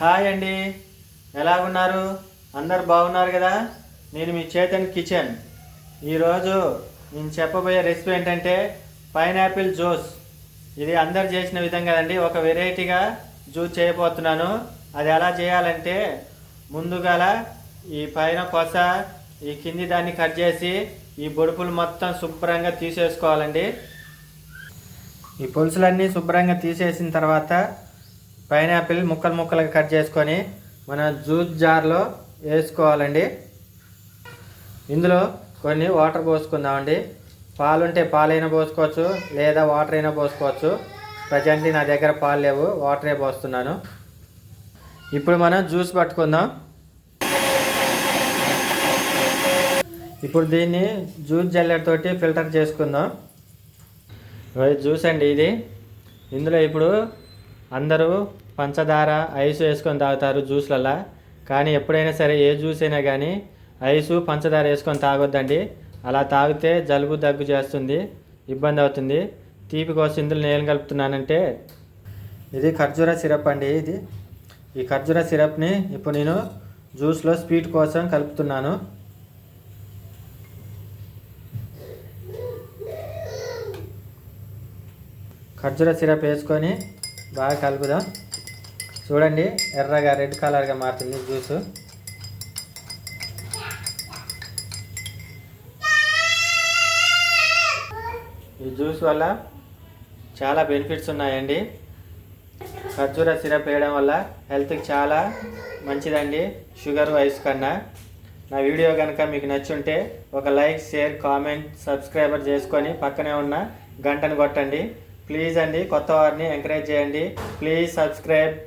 Hi అండి, ఎలాగున్నారు? అందరు బాగున్నారు కదా? నేను మీ చేతన్ కిచెన్. ఈరోజు నేను చెప్పబోయే రెసిపీ ఏంటంటే పైనాపిల్ జ్యూస్. ఇది అందరు చేసిన విధం కదండి, ఒక వెరైటీగా జ్యూస్ చేయబోతున్నాను. అది ఎలా చేయాలంటే ముందుగా ఈ పైన కొస, ఈ కింది దాన్ని కట్ చేసి ఈ బొడుపులు మొత్తం శుభ్రంగా తీసేసుకోవాలండి. ఈ పులుసులన్నీ శుభ్రంగా తీసేసిన తర్వాత పైనాపిల్ ముక్కలు ముక్కలుగా కట్ చేసుకొని మన జ్యూస్ జార్లో వేసుకోవాలండి. ఇందులో కొన్ని వాటర్ పోసుకుందామండి. పాలుంటే పాలైనా పోసుకోవచ్చు, లేదా వాటర్ అయినా పోసుకోవచ్చు. ప్రజెంట్ నా దగ్గర పాలు లేవు, వాటరే పోస్తున్నాను. ఇప్పుడు మనం జ్యూస్ పట్టుకుందాం. ఇప్పుడు దీన్ని జ్యూస్ జల్లెడ తోటి ఫిల్టర్ చేసుకుందాం. జ్యూస్ అండి ఇది. ఇందులో ఇప్పుడు అందరూ పంచదార, ఐస్ వేసుకొని తాగుతారు జ్యూస్లల్లో. కానీ ఎప్పుడైనా సరే ఏ జ్యూస్ అయినా కానీ ఐసు పంచదార వేసుకొని తాగొద్దండి. అలా తాగితే జలుబు దగ్గు చేస్తుంది, ఇబ్బంది అవుతుంది. తీపి కోసం ఇందులో నేను కలుపుతున్నానంటే ఇది ఖర్జూర సిరప్ అండి. ఈ ఖర్జూర సిరప్ని ఇప్పుడు నేను జ్యూస్లో స్వీట్ కోసం కలుపుతున్నాను. ఖర్జూర సిరప్ వేసుకొని బాగా కలుపుదాం. చూడండి, ఎర్రగా రెడ్ కలర్గా మారుతుంది జ్యూసు. ఈ జ్యూస్ వల్ల చాలా బెనిఫిట్స్ ఉన్నాయండి. ఖర్జూర సిరప్ వేయడం వల్ల హెల్త్కి చాలా మంచిదండి, షుగర్, ఐస్ కన్నా. నా వీడియో కనుక మీకు నచ్చుంటే ఒక లైక్, షేర్, కామెంట్, సబ్స్క్రైబర్ చేసుకొని పక్కనే ఉన్న గంటను కొట్టండి. ప్లీజ్ అండి, కొత్త వారిని ఎంకరేజ్ చేయండి. Please subscribe.